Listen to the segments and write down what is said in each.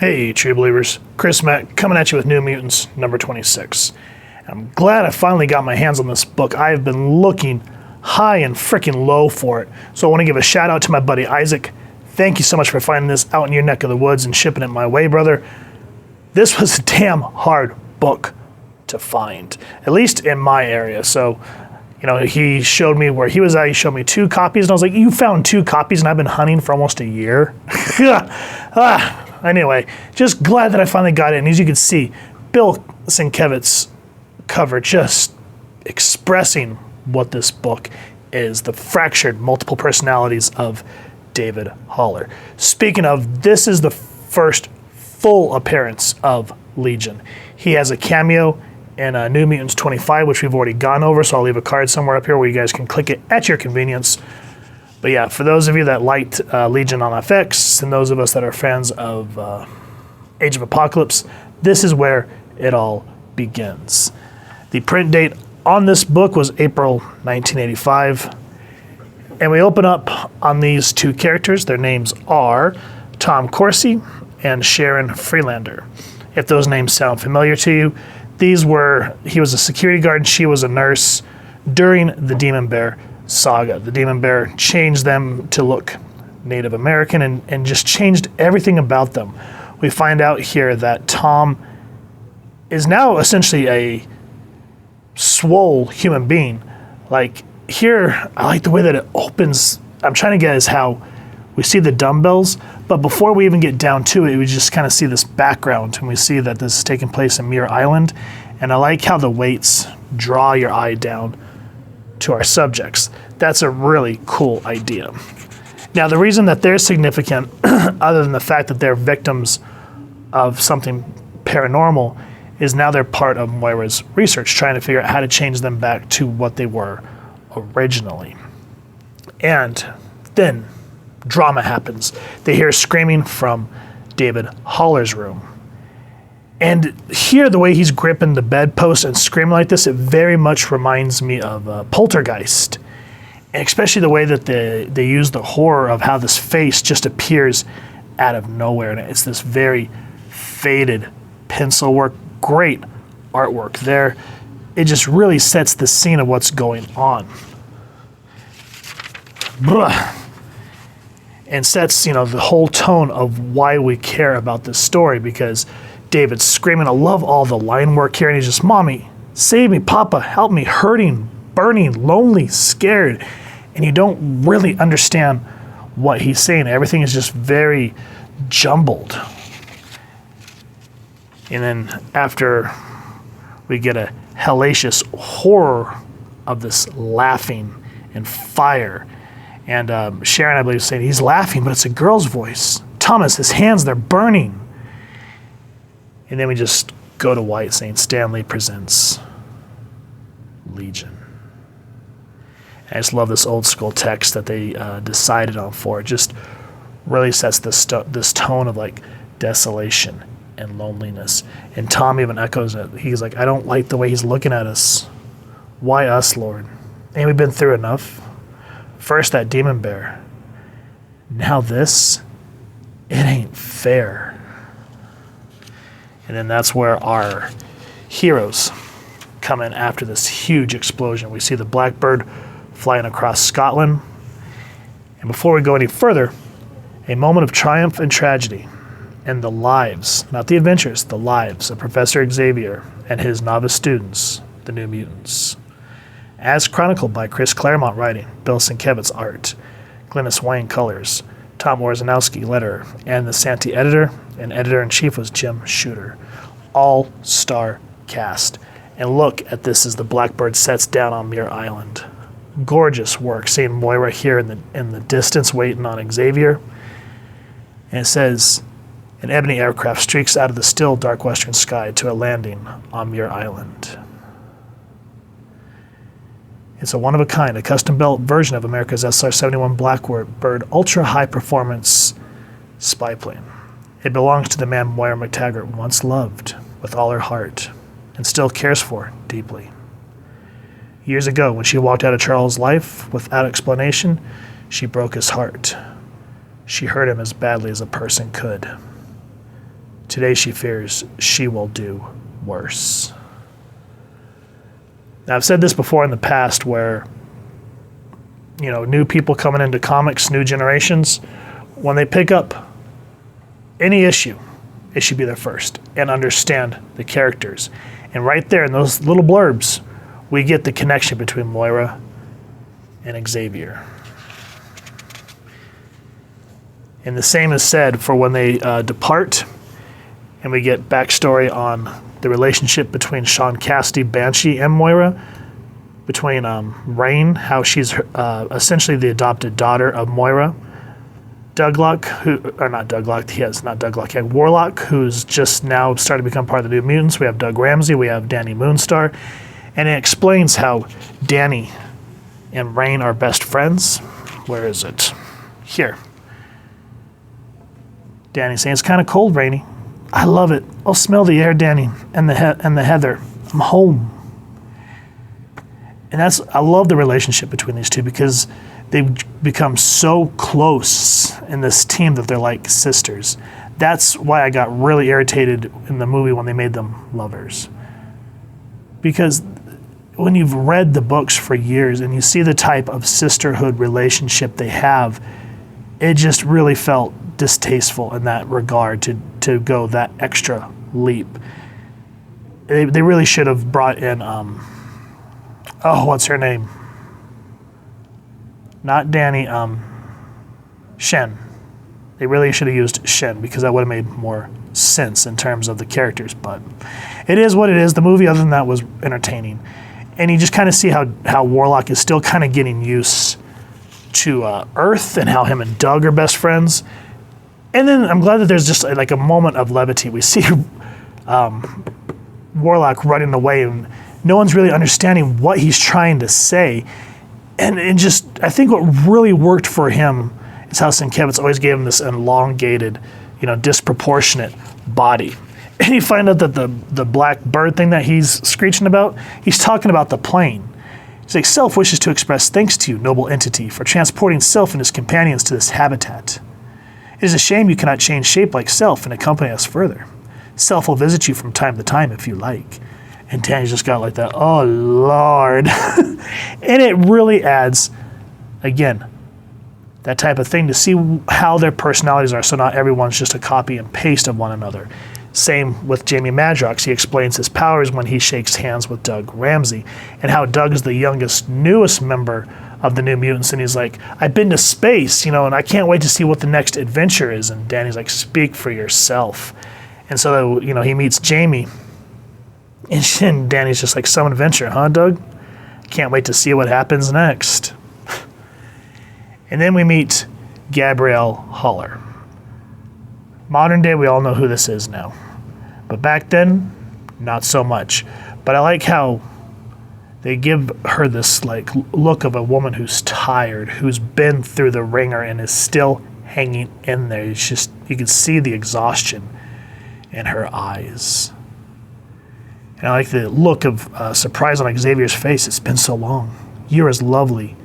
Hey, True Believers. Chris Mack coming at you with New Mutants number 26. I'm glad I finally got my hands on this book. I have been looking high and freaking low for it. So I want to give a shout out to my buddy Isaac. Thank you so much for finding this out in your neck of the woods and shipping it my way, brother. This was a damn hard book to find, at least in my area. So, he showed me where he was at. He showed me 2 copies, and I was like, you found 2 copies, and I've been hunting for almost a year? Anyway, just glad that I finally got it. And as you can see, Bill Sienkiewicz's cover just expressing what this book is, the fractured multiple personalities of David Haller. Speaking of, this is the first full appearance of Legion. He has a cameo in New Mutants 25, which we've already gone over, so I'll leave a card somewhere up here where you guys can click it at your convenience. But yeah, for those of you that liked Legion on FX, and those of us that are fans of Age of Apocalypse, this is where it all begins. The print date on this book was April 1985. And we open up on these 2 characters. Their names are Tom Corsi and Sharon Freelander. If those names sound familiar to you, he was a security guard and she was a nurse during the Demon Bear saga. The Demon Bear changed them to look Native American and just changed everything about them. We find out here that Tom is now essentially a swole human being. Like here, I like the way that it opens. I'm trying to get is how we see the dumbbells, but before we even get down to it, we just kind of see this background and we see that this is taking place in Muir Island. And I like how the weights draw your eye down to our subjects. That's a really cool idea. Now, the reason that they're significant, other than the fact that they're victims of something paranormal, is now they're part of Moira's research, trying to figure out how to change them back to what they were originally. And then drama happens. They hear screaming from David Haller's room. And here, the way he's gripping the bedpost and screaming like this, it very much reminds me of Poltergeist. And especially the way that they use the horror of how this face just appears out of nowhere. And it's this very faded pencil work, great artwork there. It just really sets the scene of what's going on. And sets, the whole tone of why we care about this story, because David's screaming. I love all the line work here, and he's just, Mommy, save me, Papa, help me, hurting, burning, lonely, scared. And you don't really understand what he's saying. Everything is just very jumbled. And then after we get a hellacious horror of this laughing and fire. And Sharon, I believe, is saying he's laughing, but it's a girl's voice. Thomas, his hands, they're burning. And then we just go to White saying Stanley presents Legion. And I just love this old school text that they decided on for. It just really sets this tone of like desolation and loneliness. And Tom even echoes it. He's like, I don't like the way he's looking at us. Why us, Lord? Ain't we been through enough? First that demon bear. Now this? It ain't fair. And then that's where our heroes come in after this huge explosion. We see the Blackbird flying across Scotland. And before we go any further, a moment of triumph and tragedy and the lives, not the adventures, the lives of Professor Xavier and his novice students, the New Mutants. As chronicled by Chris Claremont writing, Bill Sienkiewicz's art, Glynis Wayne colors, Tom Orzanowski letterer, and the Santee editor and editor-in-chief was Jim Shooter. All-star cast. And look at this as the Blackbird sets down on Muir Island. Gorgeous work, seeing Moira here in the distance waiting on Xavier. And it says, an ebony aircraft streaks out of the still dark western sky to a landing on Muir Island. It's a one-of-a-kind, a custom-built version of America's SR-71 Blackbird ultra-high-performance spy plane. It belongs to the man Moira McTaggart once loved with all her heart and still cares for deeply. Years ago, when she walked out of Charles' life without explanation, she broke his heart. She hurt him as badly as a person could. Today she fears she will do worse. Now, I've said this before in the past where, new people coming into comics, new generations, when they pick up any issue, it should be their first and understand the characters. And right there in those little blurbs, we get the connection between Moira and Xavier. And the same is said for when they depart, and we get backstory on the relationship between Sean Cassidy, Banshee, and Moira, between Rain, how she's essentially the adopted daughter of Moira, Warlock, who's just now starting to become part of the New Mutants. We have Doug Ramsey, we have Danny Moonstar, and it explains how Danny and Rain are best friends. Where is it? Here. Danny saying, "It's kind of cold, Rainy. I love it. I'll smell the air, Danny, and the heather. I'm home." And I love the relationship between these two because they've become so close in this team that they're like sisters. That's why I got really irritated in the movie when they made them lovers. Because when you've read the books for years and you see the type of sisterhood relationship they have, it just really felt distasteful in that regard to go that extra leap. They really should have brought in, what's her name? Not Danny, Shen. They really should have used Shen because that would have made more sense in terms of the characters, but it is what it is. The movie, other than that, was entertaining. And you just kind of see how Warlock is still kind of getting used to Earth and how him and Doug are best friends. And then I'm glad that there's just like a moment of levity. We see Warlock running away and no one's really understanding what he's trying to say. And I think what really worked for him is how Sienkiewicz always gave him this elongated, disproportionate body. And you find out that the black bird thing that he's screeching about, he's talking about the plane. He's like, "Self wishes to express thanks to you, noble entity, for transporting Self and his companions to this habitat. It is a shame you cannot change shape like Self and accompany us further. Self will visit you from time to time if you like." And Danny's just got like that, "Oh, Lord." And it really adds, again, that type of thing to see how their personalities are, so not everyone's just a copy and paste of one another. Same with Jamie Madrox. He explains his powers when he shakes hands with Doug Ramsey, and how Doug is the youngest, newest member of the New Mutants, and he's like, "I've been to space, and I can't wait to see what the next adventure is." And Danny's like, "Speak for yourself." And so, he meets Jamie, and Danny's just like, "Some adventure, huh, Doug? Can't wait to see what happens next." And then we meet Gabrielle Haller. Modern day, we all know who this is now. But back then, not so much. But I like how they give her this look of a woman who's tired, who's been through the ringer and is still hanging in there. It's just, you can see the exhaustion in her eyes. And I like the look of surprise on Xavier's face. "It's been so long. You're as lovely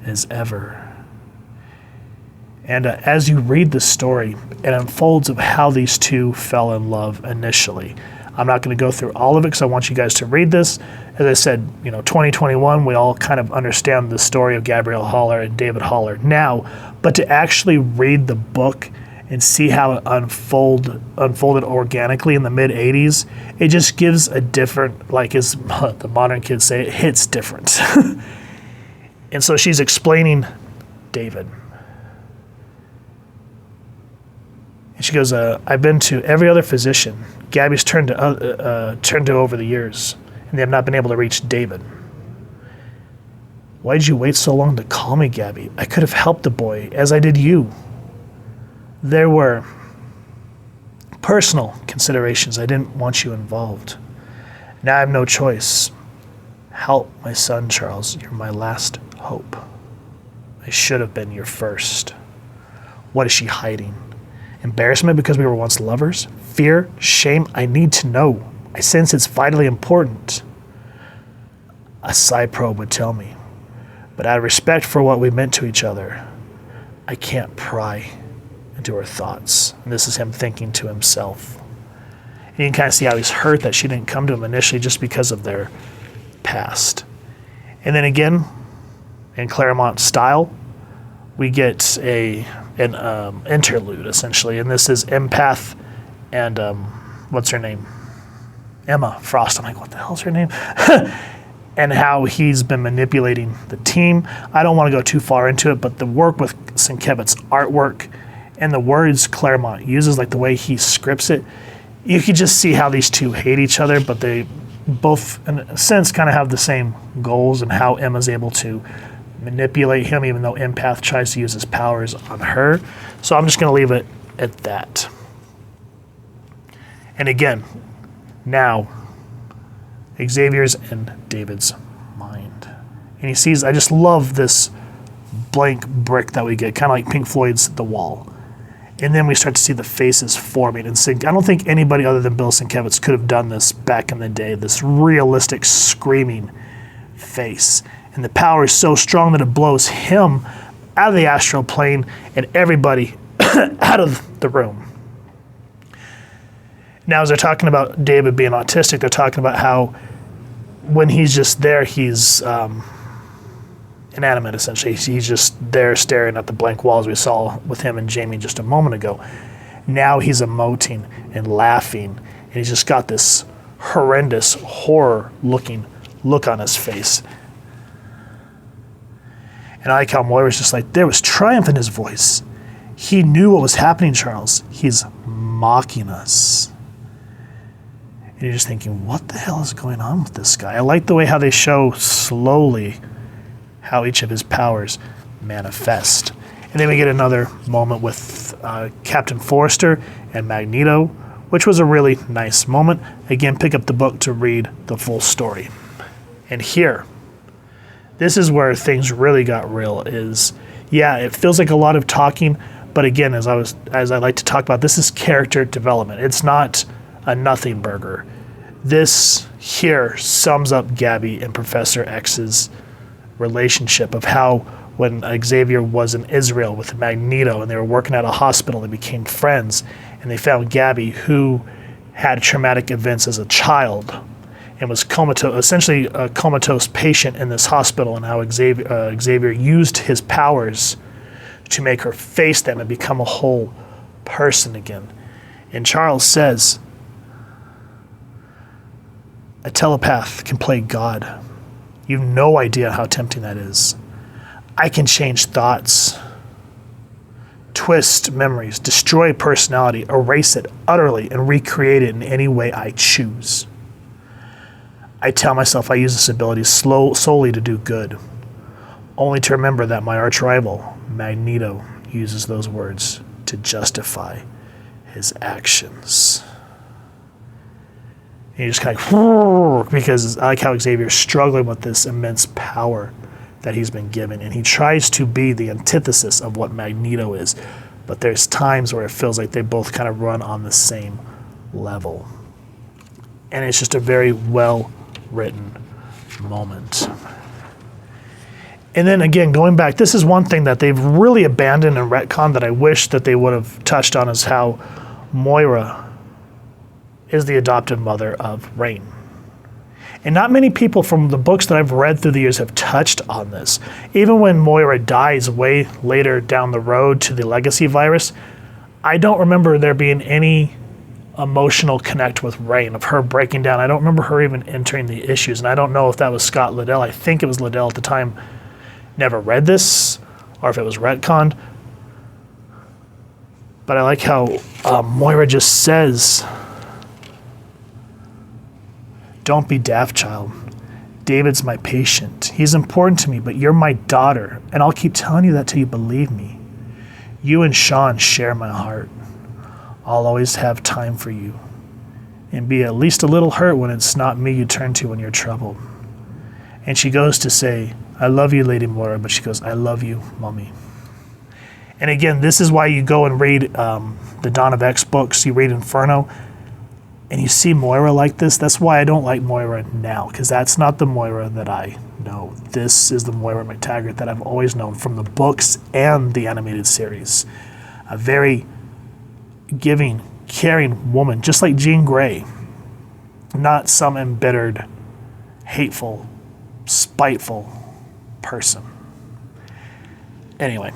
as ever." And as you read the story, it unfolds of how these two fell in love initially. I'm not going to go through all of it because I want you guys to read this. As I said, 2021, we all kind of understand the story of Gabrielle Haller and David Haller now, but to actually read the book and see how it unfolded organically in the mid-'80s, it just gives a different, as the modern kids say, it hits different. And so she's explaining David. And she goes, "I've been to every other physician Gabby's turned to over the years, and they have not been able to reach David. Why did you wait so long to call me, Gabby? I could have helped the boy, as I did you. There were personal considerations. I didn't want you involved. Now I have no choice. Help my son, Charles. You're my last hope. I should have been your first." What is she hiding? Embarrassment because we were once lovers? Fear? Shame? I need to know. I sense it's vitally important. A psi probe would tell me. But out of respect for what we meant to each other, I can't pry into her thoughts. And this is him thinking to himself. And you can kind of see how he's hurt that she didn't come to him initially just because of their past. And then again, in Claremont style, we get an interlude, essentially. And this is Empath and, what's her name? Emma Frost. I'm like, what the hell's her name? And how he's been manipulating the team. I don't want to go too far into it, but the work with Sienkiewicz's artwork and the words Claremont uses, like the way he scripts it, you could just see how these two hate each other, but they both, in a sense, kind of have the same goals, and how Emma's able to manipulate him, even though Empath tries to use his powers on her. So I'm just going to leave it at that. And again, now, Xavier's in David's mind. And he sees, I just love this blank brick that we get, kind of like Pink Floyd's The Wall. And then we start to see the faces forming. And I don't think anybody other than Bill Sienkiewicz could have done this back in the day, this realistic screaming face. And the power is so strong that it blows him out of the astral plane and everybody out of the room. Now, as they're talking about David being autistic, they're talking about how when he's just there, he's inanimate, essentially. He's just there staring at the blank walls we saw with him and Jamie just a moment ago. Now he's emoting and laughing, and he's just got this horrendous, horror-looking look on his face. And I like how Moira's just like, there was triumph in his voice. He knew what was happening, Charles. He's mocking us. And you're just thinking, what the hell is going on with this guy? I like the way how they show slowly how each of his powers manifest. And then we get another moment with Captain Forrester and Magneto, which was a really nice moment. Again, pick up the book to read the full story. And here, this is where things really got real. It feels like a lot of talking, but again, as I like to talk about, this is character development. It's not a nothing burger. This here sums up Gabby and Professor X's relationship, of how when Xavier was in Israel with Magneto and they were working at a hospital, they became friends, and they found Gabby, who had traumatic events as a child and was comatose, essentially a comatose patient in this hospital, and how Xavier used his powers to make her face them and become a whole person again. And Charles says, a telepath can play God. You have no idea how tempting that is. I can change thoughts, twist memories, destroy personality, erase it utterly, and recreate it in any way I choose. I tell myself I use this ability solely to do good, only to remember that my arch rival, Magneto, uses those words to justify his actions. And you just kind of, because I like how Xavier's struggling with this immense power that he's been given, and he tries to be the antithesis of what Magneto is, but there's times where it feels like they both kind of run on the same level. And it's just a very well written moment. And then again, going back, this is one thing that they've really abandoned in retcon that I wish that they would have touched on, is how Moira is the adoptive mother of Rain. And not many people from the books that I've read through the years have touched on this. Even when Moira dies way later down the road to the legacy virus, I don't remember there being any emotional connect with Rain, of her breaking down. I don't remember her even entering the issues, and I don't know if that was Scott Liddell. I think it was Liddell at the time. Never read this, or if it was retconned. But I like how Moira just says, don't be daft, child. David's my patient. He's important to me, but you're my daughter, and I'll keep telling you that till you believe me. You and Sean share my heart. I'll always have time for you, and be at least a little hurt when it's not me you turn to when you're troubled. And she goes to say, I love you, Lady Moira, but she goes, I love you, Mommy. And again, this is why you go and read the Dawn of X books, you read Inferno, and you see Moira like this. That's why I don't like Moira now, because that's not the Moira that I know. This is the Moira McTaggart that I've always known from the books and the animated series. A very giving, caring woman, just like Jean Grey. Not some embittered, hateful, spiteful person. Anyway,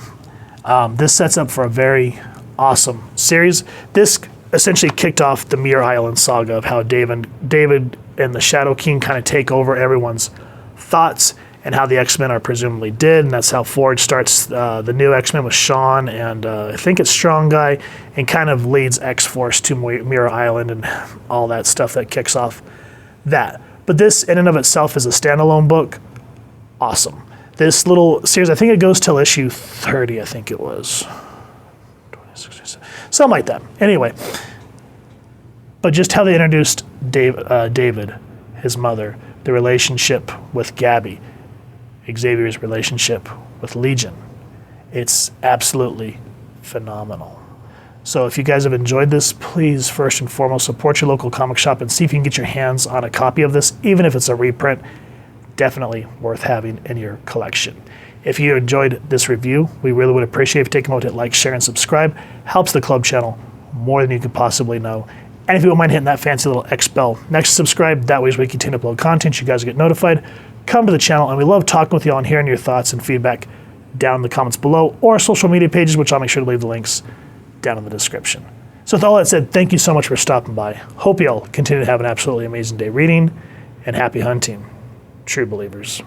this sets up for a very awesome series. This essentially kicked off the Muir Island saga of how David and the Shadow King kind of take over everyone's thoughts and how the X-Men are presumably dead, and that's how Forge starts the new X-Men with Sean and I think it's Strong Guy, and kind of leads X-Force to Muir Island and all that stuff that kicks off that. But this in and of itself is a standalone book. Awesome. This little series, I think it goes till issue 30, I think it was. Something like that. Anyway, but just how they introduced David, his mother, the relationship with Gabby, Xavier's relationship with Legion. It's absolutely phenomenal. So if you guys have enjoyed this, please first and foremost support your local comic shop and see if you can get your hands on a copy of this, even if it's a reprint. Definitely worth having in your collection. If you enjoyed this review, we really would appreciate if you take a moment to hit like, share, and subscribe. Helps the club channel more than you could possibly know. And if you don't mind hitting that fancy little X bell next to subscribe, that way as we continue to upload content, you guys will get notified. Come to the channel, and we love talking with you all and hearing your thoughts and feedback down in the comments below, or our social media pages, which I'll make sure to leave the links down in the description. So with all that said, thank you so much for stopping by. Hope you all continue to have an absolutely amazing day reading, and happy hunting, true believers.